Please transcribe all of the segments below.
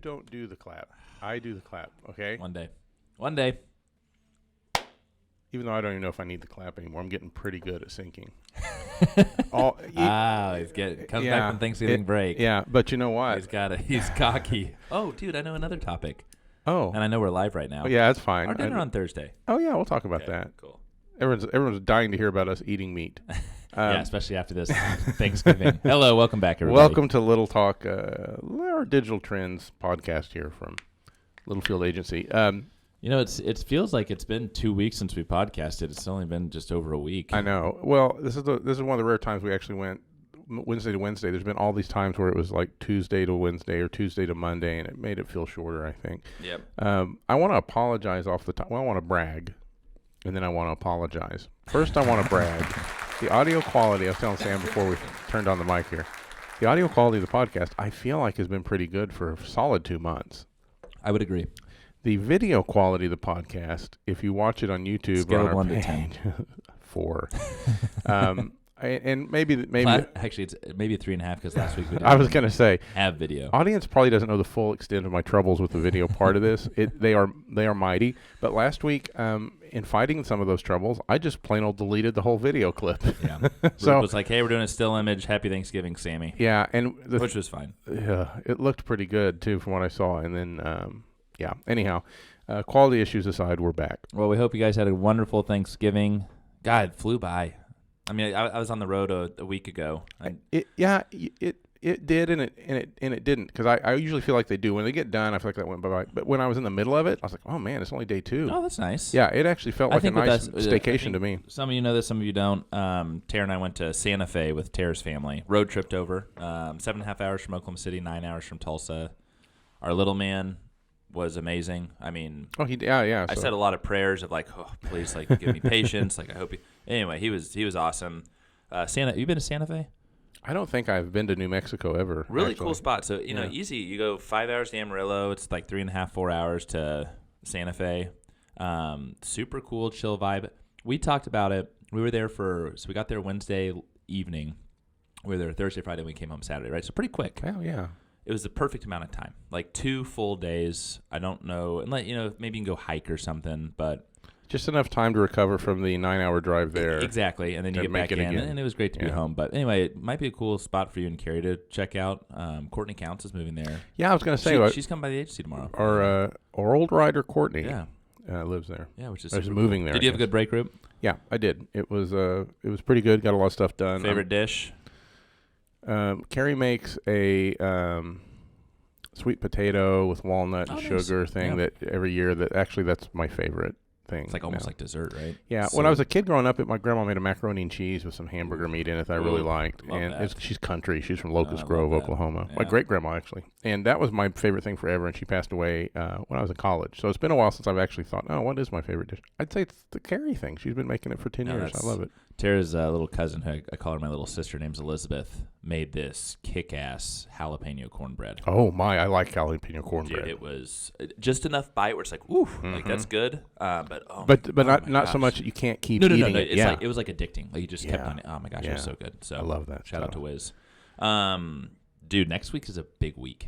don't do the clap. I do the clap, okay? One day. Even though I don't even know if I need the clap anymore. I'm getting pretty good at syncing. Comes back from Thanksgiving break. Yeah, but you know what? He's cocky. Oh, dude, I know another topic. Oh. And I know we're live right now. Oh, yeah, that's fine. Our dinner on Thursday. Oh, yeah, we'll talk about that. Cool. Everyone's dying to hear about us eating meat. Yeah, especially after this Thanksgiving. Hello, welcome back, everybody. Welcome to Little Talk, our digital trends podcast here from Littlefield Agency. It feels like it's been 2 weeks since we podcasted. It's only been just over a week. I know. Well, this is one of the rare times we actually went Wednesday to Wednesday. There's been all these times where it was like Tuesday to Wednesday or Tuesday to Monday, and it made it feel shorter, I think. Yep. I want to apologize off the top. Well, I want to brag, and then I want to apologize. First, I want to brag. The audio quality, I was telling Sam before we turned on the mic here, the audio quality of the podcast, I feel like has been pretty good for a solid 2 months. I would agree. The video quality of the podcast, if you watch it on YouTube, scale or on our 1 to page, 10, 4. And maybe actually it's maybe a 3.5 because last week we didn't I was going to say have video. Audience probably doesn't know the full extent of my troubles with the video part of this. They are mighty. But last week, in fighting some of those troubles, I just plain old deleted the whole video clip. Yeah. So it was like, hey, we're doing a still image. Happy Thanksgiving, Sammy. Yeah, and which was fine. Yeah, it looked pretty good too from what I saw. And then yeah. Anyhow, quality issues aside, we're back. Well, we hope you guys had a wonderful Thanksgiving. God, it flew by. I mean, I was on the road a week ago. It did and it didn't, because I usually feel like they do when they get done. I feel like that went by. But when I was in the middle of it, I was like, oh man, it's only day 2. Oh, that's nice. Yeah, it actually felt like a nice staycation to me. Some of you know this, some of you don't. Tara and I went to Santa Fe with Tara's family. Road tripped over. 7.5 hours from Oklahoma City, 9 hours from Tulsa. Our little man was amazing. I mean, I said a lot of prayers of like, oh, please, like, give me patience. Like, I hope anyway, he was awesome. You been to Santa Fe? I don't think I've been to New Mexico ever. Really actually. Cool spot. So, easy. You go 5 hours to Amarillo. It's like 3.5, 4 hours to Santa Fe. Super cool, chill vibe. We talked about it. We were there so we got there Wednesday evening. We were there Thursday, Friday, and we came home Saturday, right? So pretty quick. Oh, yeah. It was the perfect amount of time, like 2 full days. I don't know, and maybe you can go hike or something, but just enough time to recover from the 9-hour drive there. Exactly, and then you get back in, and it was great to be home. But anyway, it might be a cool spot for you and Carrie to check out. Courtney Counts is moving there. Yeah, I was going to say she's coming by the agency tomorrow. Our old rider Courtney, lives there. Yeah, which is moving cool. there. Did you have a good break, Rube? Yeah, I did. It was pretty good. Got a lot of stuff done. Favorite dish? Carrie makes a sweet potato with walnut and sugar thing that every year. That's my favorite thing. It's like almost like dessert, right? Yeah. So when I was a kid growing up, my grandma made a macaroni and cheese with some hamburger meat in it that I really liked. And she's country. She's from Locust Grove, Oklahoma. Yeah. My great grandma actually. And that was my favorite thing forever. And she passed away when I was in college. So it's been a while since I've actually thought, oh, what is my favorite dish? I'd say it's the Carrie thing. She's been making it for 10 years. I love it. Tara's little cousin, who I call her my little sister, name's Elizabeth, made this kick-ass jalapeno cornbread. Oh, my. I like jalapeno cornbread. Dude, it was just enough bite where it's like, ooh, like that's good. But not so much that you can't keep eating it. It's like, it was like addicting. Like you just kept on it. Oh, my gosh, it was so good. So I love that. Shout out to Wiz. Dude, next week is a big week.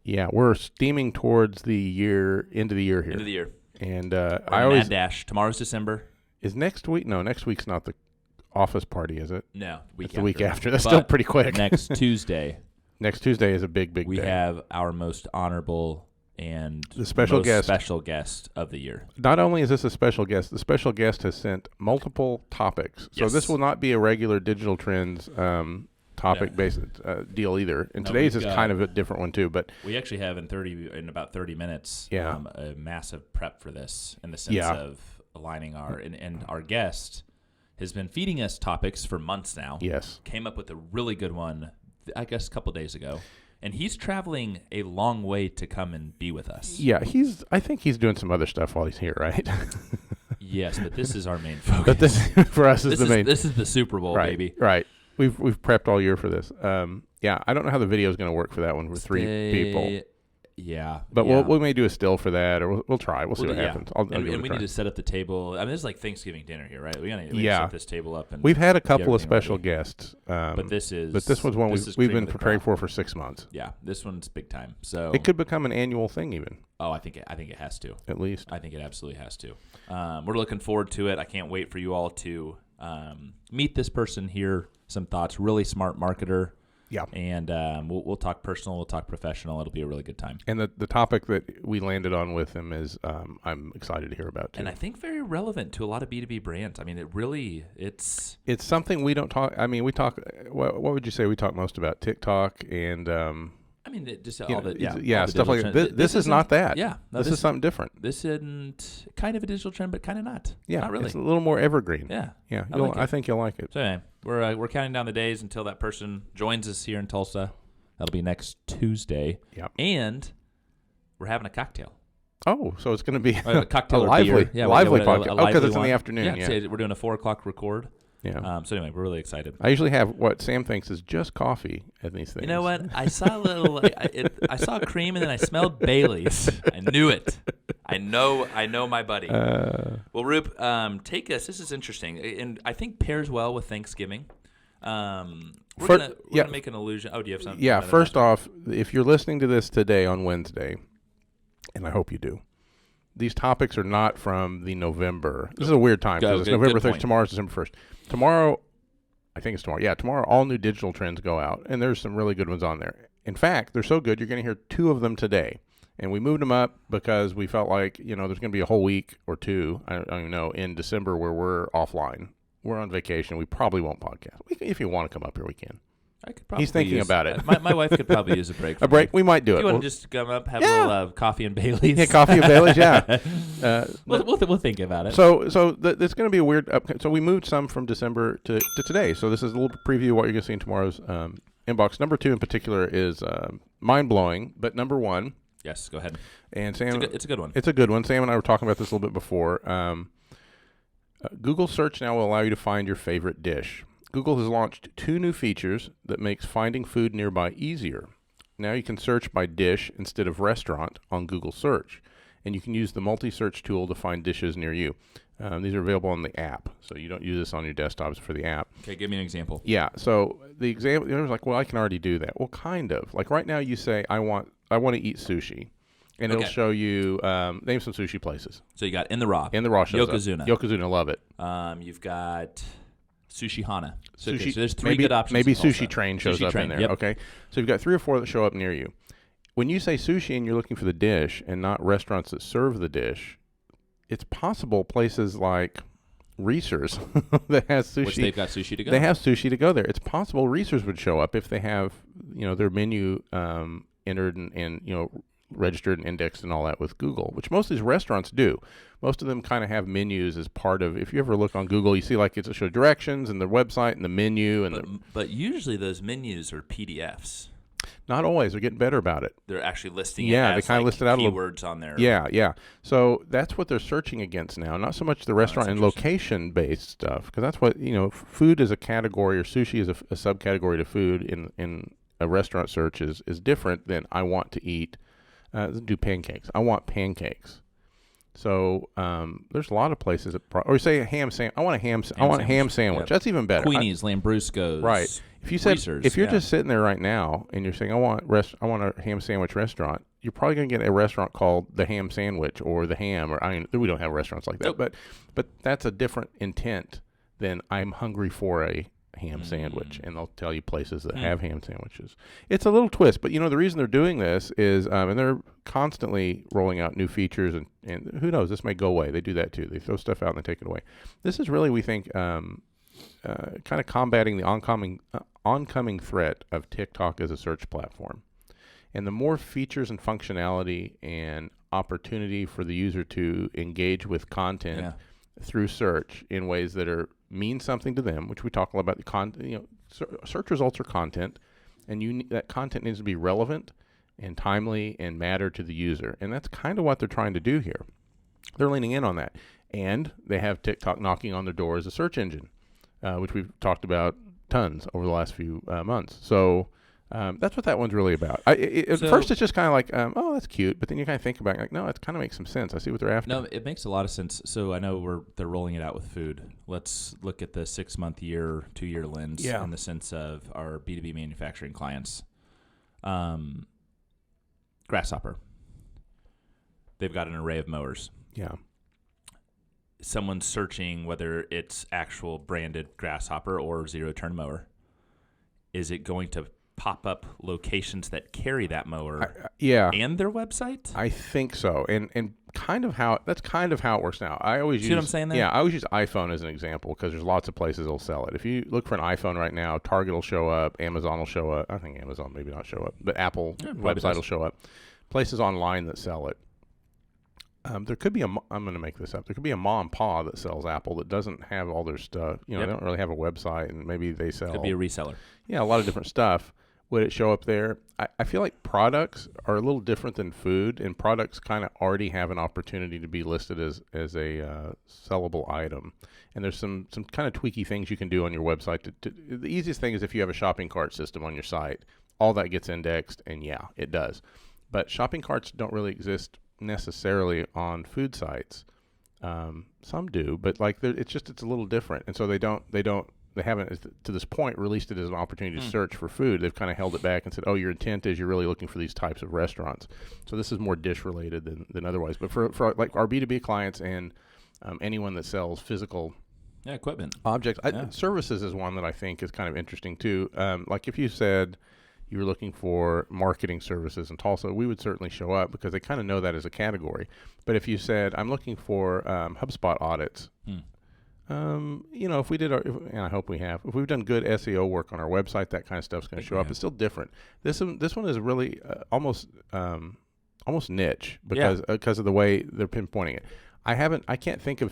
Yeah, we're steaming towards the end of the year here. End of the year. And I always... Mad Dash. Tomorrow's December. Is next week? No, next week's not the office party, is it? No, the week after. That's still pretty quick. Next Tuesday. Next Tuesday is a big day. We have our most honorable and the special guest of the year. Not only is this a special guest, the special guest has sent multiple topics. So this will not be a regular digital trends topic-based deal either. And today's is kind of a different one too. But we actually have in about 30 minutes a massive prep for this in the sense of aligning and our guest has been feeding us topics for months now. Yes. Came up with a really good one, I guess, a couple days ago. And he's traveling a long way to come and be with us. Yeah, I think he's doing some other stuff while he's here, right? Yes, but this is our main focus. But for us is the main. This is the Super Bowl, baby. Right. We've prepped all year for this. I don't know how the video is going to work for that one with 3 people. Yeah. But we may do a still for that, or we'll try. We'll see what happens. And we need to set up the table. I mean, this is like Thanksgiving dinner here, right? We gotta set this table up. And we've had a couple of special guests, but this was one we've been preparing for 6 months. Yeah, this one's big time. So it could become an annual thing, even. Oh, I think it has to. At least I think it absolutely has to. We're looking forward to it. I can't wait for you all to meet this person, hear some thoughts. Really smart marketer. Yeah, and we'll talk personal, we'll talk professional. It'll be a really good time. And the topic that we landed on with him is I'm excited to hear about too. And I think very relevant to a lot of B2B brands. I mean, it's something we don't talk. I mean, we talk. What would you say we talk most about? TikTok and. I mean, just all all the stuff like that. This is not that. Yeah, no, this is something different. This isn't kind of a digital trend, but kind of not. Yeah, not really. It's a little more evergreen. Yeah, yeah. I think you'll like it. So anyway, we're counting down the days until that person joins us here in Tulsa. That'll be next Tuesday. Yep. And we're having a cocktail. Oh, so it's going to be a cocktail, a lively, lively podcast. Oh, because it's in the afternoon. Yeah, we're doing a 4:00 record. Yeah. So anyway, we're really excited. I usually have what Sam thinks is just coffee at these things. You know what? I saw a little. I saw cream, and then I smelled Bailey's. I knew it. I know my buddy. Well, Roop, take us. This is interesting, and I think pairs well with Thanksgiving. We're gonna make an allusion. Oh, do you have something? Yeah. First off, if you're listening to this today on Wednesday, and I hope you do, these topics are not from the November. This is a weird time because it's November 3rd. Tomorrow's December 1st. Tomorrow, I think it's tomorrow. Yeah, tomorrow all new digital trends go out, and there's some really good ones on there. In fact, they're so good you're going to hear 2 of them today. And we moved them up because we felt like, there's going to be a whole week or 2, I don't even know, in December where we're offline. We're on vacation. We probably won't podcast. If you want to come up here, we can. I could probably He's thinking about it. My wife could probably use a break. A break? We might do it. You want to just come up, have a little coffee and Bailey's? Yeah, coffee and Bailey's, yeah. We'll think about it. So it's going to be a weird. So we moved some from December to today. So this is a little preview of what you're going to see in tomorrow's inbox. Number 2 in particular is mind-blowing, but number 1. Yes, go ahead. And Sam, it's a good one. It's a good one. Sam and I were talking about this a little bit before. Google search now will allow you to find your favorite dish. Google has launched 2 new features that makes finding food nearby easier. Now you can search by dish instead of restaurant on Google Search, and you can use the multi-search tool to find dishes near you. These are available on the app, so you don't use this on your desktops for the app. Okay, give me an example. Yeah, so the example, was like, well, I can already do that. Well, kind of. Like right now you say, I want to eat sushi. And it'll show you, name some sushi places. So you got In the Raw. In the Raw shows Yokozuna. Up. Yokozuna, love it. You've got Sushi Hana. So, sushi, so there's 3 good options. Maybe Sushi Train shows up in there. Yep. Okay, so you've got 3 or 4 that show up near you. When you say sushi and you're looking for the dish and not restaurants that serve the dish, it's possible places like Reese's that has sushi. Which they've got sushi to go. They have sushi to go there. It's possible Reese's would show up if they have their menu entered and registered and indexed and all that with Google, which most of these restaurants do. Most of them kind of have menus as part of. If you ever look on Google, you see like it shows directions and the website and the menu but usually those menus are PDFs. Not always. They're getting better about it. They're actually listing they kind of listed out keywords on there. Yeah. So that's what they're searching against now. Not so much the restaurant and location-based stuff, because that's what food is a category, or sushi is a subcategory to food in a restaurant search is different than I want to eat. Do pancakes. I want pancakes. So there's a lot of places that or say a ham sandwich. I want a ham sandwich. Yep. That's even better. Queenie's, Lambrusco's. Right. If you said Reese's, if you're just sitting there right now and you're saying I want a ham sandwich restaurant, you're probably going to get a restaurant called the Ham Sandwich or the Ham, or we don't have restaurants like that. Nope. But that's a different intent than I'm hungry for a ham sandwich, and they'll tell you places that have ham sandwiches. It's a little twist, but the reason they're doing this is, and they're constantly rolling out new features, and who knows, this may go away. They do that too. They throw stuff out and they take it away. This is really, we think, kind of combating the oncoming threat of TikTok as a search platform. And the more features and functionality and opportunity for the user to engage with content through search in ways that mean something to them, which we talk a lot about. The content, search results are content, and that content needs to be relevant and timely and matter to the user. And that's kind of what they're trying to do here. They're leaning in on that, and they have TikTok knocking on their door as a search engine, which we've talked about tons over the last few months. So That's what that one's really about. At first, it's just kind of like, oh, that's cute. But then you kind of think about it, like, no, it kind of makes some sense. I see what they're after. No, it makes a lot of sense. So I know they're rolling it out with food. Let's look at the 6-month, 2-year lens in the sense of our B2B manufacturing clients. Grasshopper. They've got an array of mowers. Yeah. Someone's searching whether it's actual branded Grasshopper or zero-turn mower. Is it going to pop up locations that carry that mower and their website? I think so. And that's kind of how it works now. I always See what I'm saying there? Yeah, I always use iPhone as an example because there's lots of places that'll sell it. If you look for an iPhone right now, Target will show up, Amazon will show up. I think Amazon maybe not show up, but Apple website will show up. Places online that sell it. There could be I'm going to make this up. There could be a mom and pa that sells Apple that doesn't have all their stuff. They don't really have a website, and maybe they sell. Could be a reseller. Yeah, a lot of different stuff. Would it show up there? I feel like products are a little different than food, and products kind of already have an opportunity to be listed as a sellable item. And there's some kind of tweaky things you can do on your website. The easiest thing is if you have a shopping cart system on your site, all that gets indexed, and yeah, it does. But shopping carts don't really exist necessarily on food sites. Some do, but like it's a little different, and so they haven't to this point released it as an opportunity to search for food. They've kind of held it back and said, oh, your intent is you're really looking for these types of restaurants. So this is more dish related than otherwise. But for like our B2B clients and anyone that sells physical equipment objects, services is one that I think is kind of interesting too. Like if you said you were looking for marketing services in Tulsa, we would certainly show up because they kind of know that as a category. But if you said, I'm looking for HubSpot audits, if we did and I hope we have, if we've done good SEO work on our website, that kind of stuff's going to show up. It's still different. This one is really almost niche because of the way they're pinpointing it. I can't think of.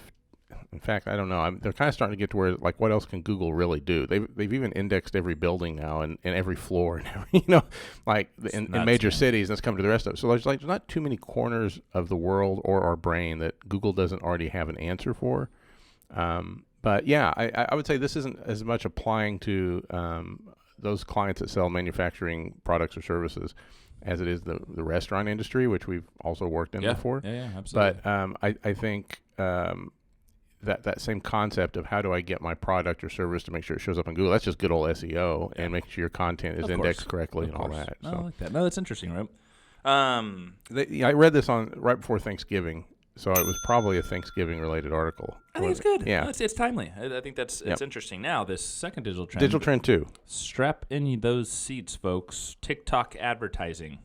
In fact, I don't know. They're kind of starting to get to where, like, what else can Google really do? They've even indexed every building now and every floor and every, in major cities. And it's come to the rest of it. So there's not too many corners of the world or our brain that Google doesn't already have an answer for. But yeah, I would say this isn't as much applying to those clients that sell manufacturing products or services as it is the restaurant industry, which we've also worked in before. Yeah, absolutely. But I think that same concept of how do I get my product or service to make sure it shows up on Google, that's just good old SEO and making sure your content is indexed correctly and all that. I like that. No, that's interesting, right? I read this right before Thanksgiving. So it was probably a Thanksgiving-related article. I think it's good. Yeah. No, it's timely. I think it's interesting. Now, this second digital trend. Digital trend 2. Strap in those seats, folks. TikTok advertising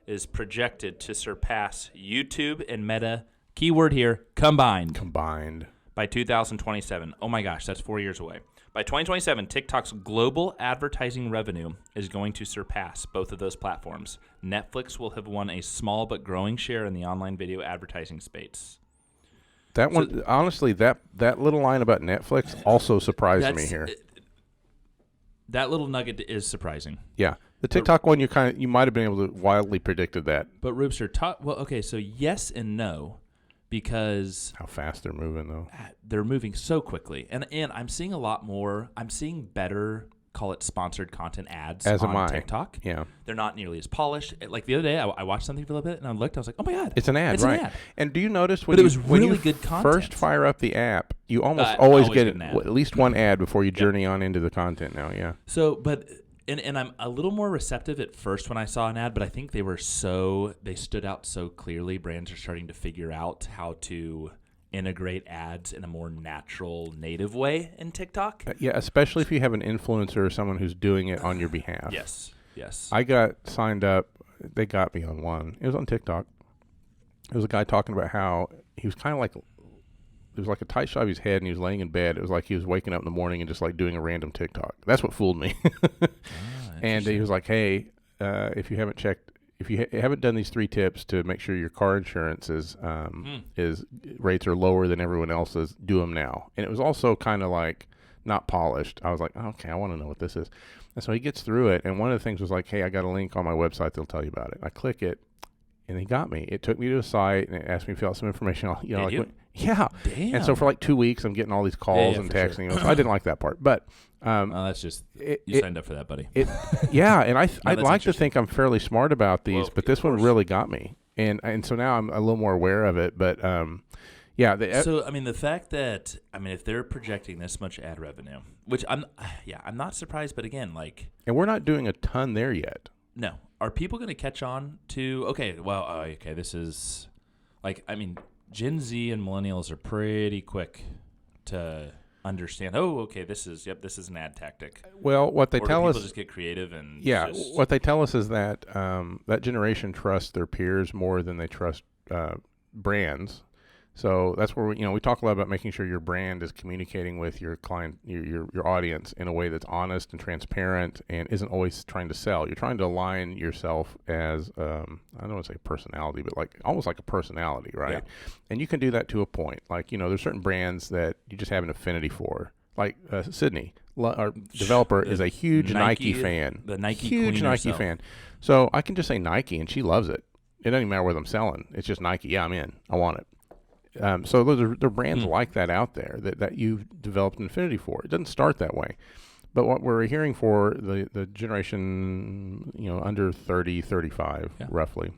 is projected to surpass YouTube and Meta, keyword here, combined. By 2027. Oh my gosh, that's 4 years away. By 2027, TikTok's global advertising revenue is going to surpass both of those platforms. Netflix will have won a small but growing share in the online video advertising space. That one, honestly, that little line about Netflix also surprised me here. That little nugget is surprising. Yeah. The TikTok one, you might have been able to wildly predicted that. But Roopster, so yes and no. Because how fast they're moving, though. They're moving so quickly. And I'm seeing a lot more. I'm seeing better, call it sponsored content ads on TikTok. Yeah. They're not nearly as polished. Like the other day, I watched something for a little bit, and I looked. I was like, oh, my God. It's an ad, right? An ad. And do you notice when you good content. First fire up the app, you almost always get at least one ad before you journey on into the content now, yeah. So, but... And I'm a little more receptive at first when I saw an ad, but I think they stood out so clearly. Brands are starting to figure out how to integrate ads in a more natural, native way in TikTok. Yeah, especially if you have an influencer or someone who's doing it on your behalf. Yes. I got signed up. They got me on one. It was on TikTok. It was a guy talking about how he was kind of like... It was like a tight shot of his head, and he was laying in bed. It was like he was waking up in the morning and just like doing a random TikTok. That's what fooled me. And he was like, "Hey, if you haven't done these 3 tips to make sure your car insurance is rates are lower than everyone else's, do them now." And it was also kind of like not polished. I was like, "Okay, I want to know what this is." And so he gets through it, and one of the things was like, "Hey, I got a link on my website that'll tell you about it." I click it. And he got me. It took me to a site and it asked me to fill out some information. Did you? Yeah. Damn. And so for like 2 weeks, I'm getting all these calls and texts. Sure. And I didn't like that part. But that's just you signed up for that, buddy. Yeah, and I'd like to interesting. think I'm fairly smart about these, Well, but this one really got me. And so now I'm a little more aware of it. But yeah. So I mean, the fact that if they're projecting this much ad revenue, which I'm not surprised. But again, like, and we're not doing a ton there yet. No, are people going to catch on to? Okay, this is like, Gen Z and millennials are pretty quick to understand. Oh, okay, this is an ad tactic. Well, what they tell us, people just get creative and what they tell us is that that generation trusts their peers more than they trust brands. So that's where we talk a lot about making sure your brand is communicating with your client, your audience in a way that's honest and transparent and isn't always trying to sell. You're trying to align yourself as I don't want to say personality, but like almost like a personality, right? Yeah. And you can do that to a point. Like there's certain brands that you just have an affinity for. Like Sydney, our developer, is a huge Nike fan. The Nike huge queen Nike herself. fan. So I can just say Nike, and she loves it. It doesn't even matter whether I'm selling. It's just Nike. Yeah, I'm in. I want it. So there are brands like that out there that you've developed an affinity for. It doesn't start that way. But what we're hearing for the generation, under 30, 35, roughly,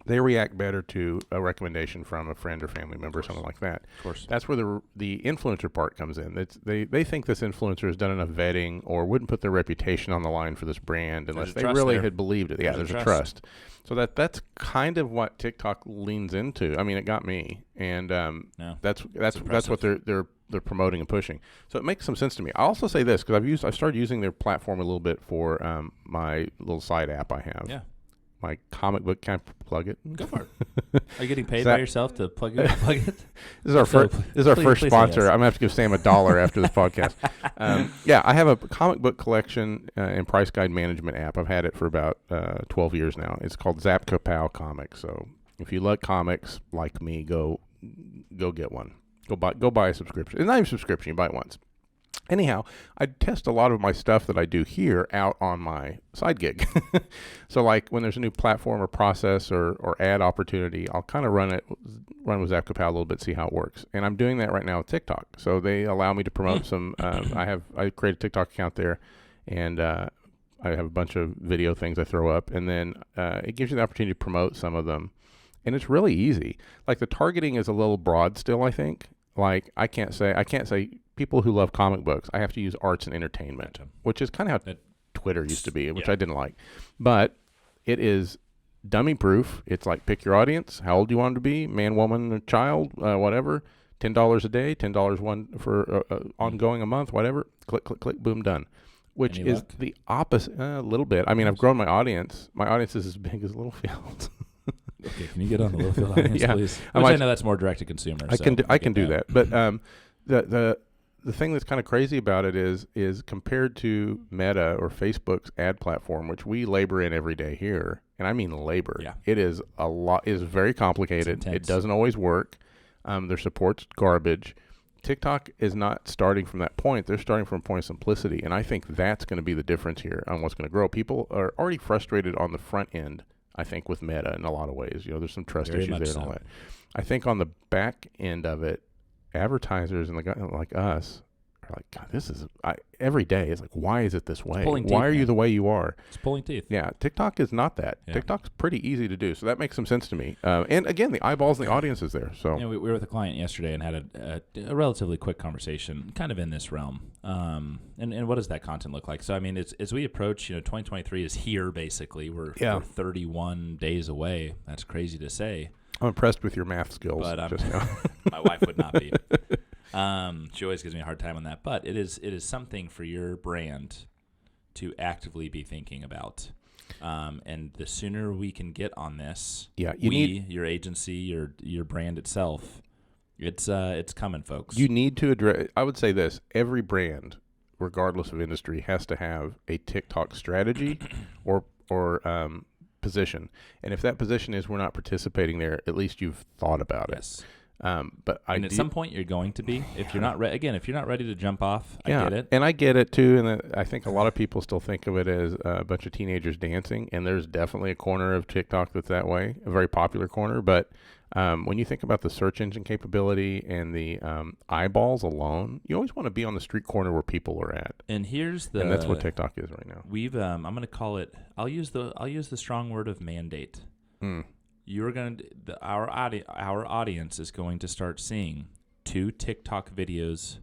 they react better to a recommendation from a friend or family member or something like that. Of course. That's where the influencer part comes in. They think this influencer has done enough vetting or wouldn't put their reputation on the line for this brand unless they really had believed it. Yeah, there's a trust. So that's kind of what TikTok leans into. It got me, and that's what they're promoting and pushing. So it makes some sense to me. I also say this because I started using their platform a little bit for my little side app I have. Yeah. My comic book, can I plug it? Go for it. Are you getting paid by yourself to plug it? This is our first sponsor. Yes. I'm gonna have to give Sam $1 after this podcast. I have a comic book collection and price guide management app. I've had it for about 12 years now. It's called Zap Kapow Comics. So if you like comics like me, go get one. Go buy a subscription. It's not even a subscription. You buy it once. Anyhow, I test a lot of my stuff that I do here out on my side gig. So like when there's a new platform or process or ad opportunity, I'll kind of run with Zap Kapow a little bit, see how it works. And I'm doing that right now with TikTok. So they allow me to promote some, I create a TikTok account there, and I have a bunch of video things I throw up, and then it gives you the opportunity to promote some of them. And it's really easy. Like the targeting is a little broad still, I think. Like I can't say people who love comic books. I have to use arts and entertainment, which is kind of how Twitter used to be, which I didn't like. But it is dummy proof. It's like pick your audience, how old you want them to be, man, woman, child, whatever. $10 a day, $10 one for ongoing a month, whatever. Click, click, click, boom, done. Which is the opposite, a little bit. I've grown my audience. My audience is as big as Littlefield. Okay, can you get on the Littlefield audience, please? I know that's more direct to consumer. I can do that. But the thing that's kind of crazy about it is compared to Meta or Facebook's ad platform, which we labor in every day here, and I mean labor. Yeah. It is a lot. It is very complicated. It doesn't always work. Their support's garbage. TikTok is not starting from that point. They're starting from a point of simplicity, and I think that's going to be the difference here on what's going to grow. People are already frustrated on the front end, I think, with Meta in a lot of ways. There's some trust issues there and all that. I think on the back end of it, advertisers and like us are like, God, this is every day. It's like, why is it this way? Why are you the way you are? It's pulling teeth. Yeah, TikTok is not that. Yeah. TikTok's pretty easy to do, so that makes some sense to me. And again, the eyeballs and the audience is there. So we were with a client yesterday and had a relatively quick conversation, kind of in this realm. And what does that content look like? So it's as we approach, 2023 is here basically. We're 31 days away. That's crazy to say. I'm impressed with your math skills. But my wife would not be. She always gives me a hard time on that. But it is something for your brand to actively be thinking about. And the sooner we can get on this, your agency, your brand itself, it's coming, folks. You need to address. I would say this: every brand, regardless of industry, has to have a TikTok strategy or position. And if that position is we're not participating there, at least you've thought about it. But at some point you're going to be. If you're not if you're not ready to jump off, I get it. And I get it too. And I think a lot of people still think of it as a bunch of teenagers dancing. And there's definitely a corner of TikTok that's that way, a very popular corner. But when you think about the search engine capability and the eyeballs alone, you always want to be on the street corner where people are at. And and that's what TikTok is right now. I'm going to call it. I'll use the strong word of mandate. You're going to our audience is going to start seeing 2 TikTok videos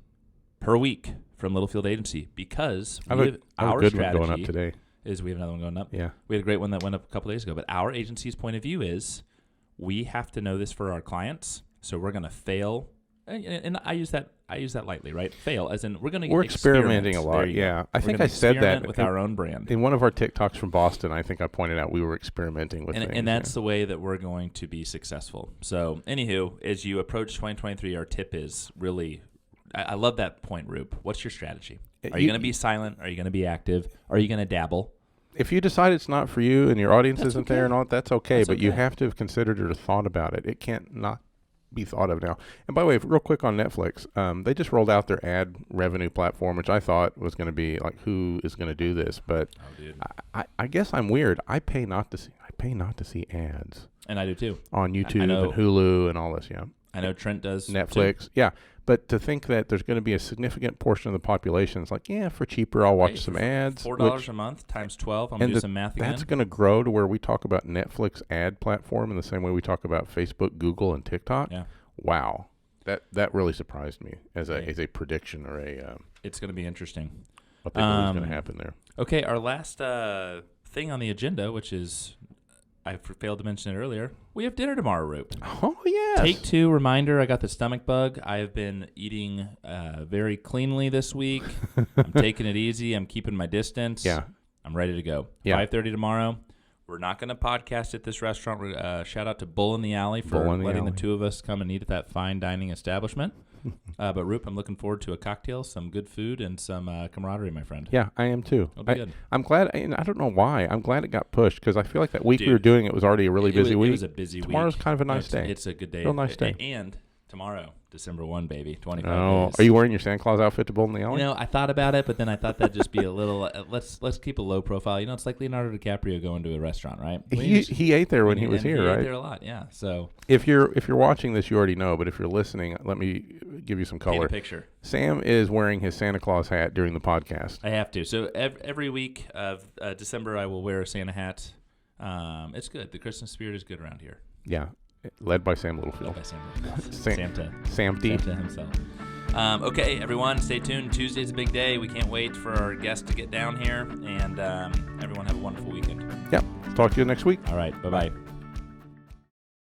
per week from Littlefield Agency because our good strategy one going up today. Is we have another one going up. Yeah, we had a great one that went up a couple days ago. But our agency's point of view is we have to know this for our clients, so we're going to fail. And I use that lightly, right? Fail, as in we're experimenting a lot. Yeah, I think I said that with our own brand in one of our TikToks from Boston. I think I pointed out we were experimenting with things, and that's the way that we're going to be successful. So, anywho, as you approach 2023, our tip is really. I love that point, Rube. What's your strategy? Are you going to be silent? Are you going to be active? Are you going to dabble? If you decide it's not for you and your audience isn't there and all, that's okay. But you have to have considered it or thought about it. It can't not be thought of now. And by the way, real quick on Netflix, they just rolled out their ad revenue platform, which I thought was going to be like, who is going to do this? But I guess I'm weird. I pay not to see ads. And I do too. On YouTube and Hulu and all this. Yeah. I know Trent does Netflix. Too. Yeah. But to think that there's going to be a significant portion of the population is like, for cheaper, I'll watch some ads. $4 a month times 12. I'm going to do some math again. That's going to grow to where we talk about Netflix ad platform in the same way we talk about Facebook, Google, and TikTok. Yeah. Wow. That really surprised me as a prediction or a... it's going to be interesting. What they believe is going to happen there. Okay, our last thing on the agenda, which is... I failed to mention it earlier. We have dinner tomorrow, Roop. Oh, yes. Take 2 reminder. I got the stomach bug. I have been eating very cleanly this week. I'm taking it easy. I'm keeping my distance. Yeah. I'm ready to go. Yeah. 5:30 tomorrow. We're not going to podcast at this restaurant. Shout out to Bull in the Alley for letting the 2 of us come and eat at that fine dining establishment. But Roop, I'm looking forward to a cocktail, some good food, and some camaraderie, my friend. Yeah, I am too. It'll be good. I'm glad, and I don't know why. I'm glad it got pushed because I feel like that week we were doing it was already a really busy week. It was a busy week. Tomorrow's kind of a nice day. It's a good day. Real nice day. And tomorrow, December 1, baby, 25 days. Are you wearing your Santa Claus outfit to Bull in the Alley? I thought about it, but then I thought that'd just be a little. Let's keep a low profile. It's like Leonardo DiCaprio going to a restaurant, right? He ate there when he was here, right? He ate there a lot, yeah. So if you're watching this, you already know. But if you're listening, let me give you some color. Paint a picture. Sam is wearing his Santa Claus hat during the podcast. I have to. So every week of December, I will wear a Santa hat. It's good. The Christmas spirit is good around here. Yeah. Led by Sam Littlefield. Santa himself. Okay, everyone, stay tuned. Tuesday's a big day. We can't wait for our guests to get down here. And everyone have a wonderful weekend. Yep. Talk to you next week. All right. Bye-bye.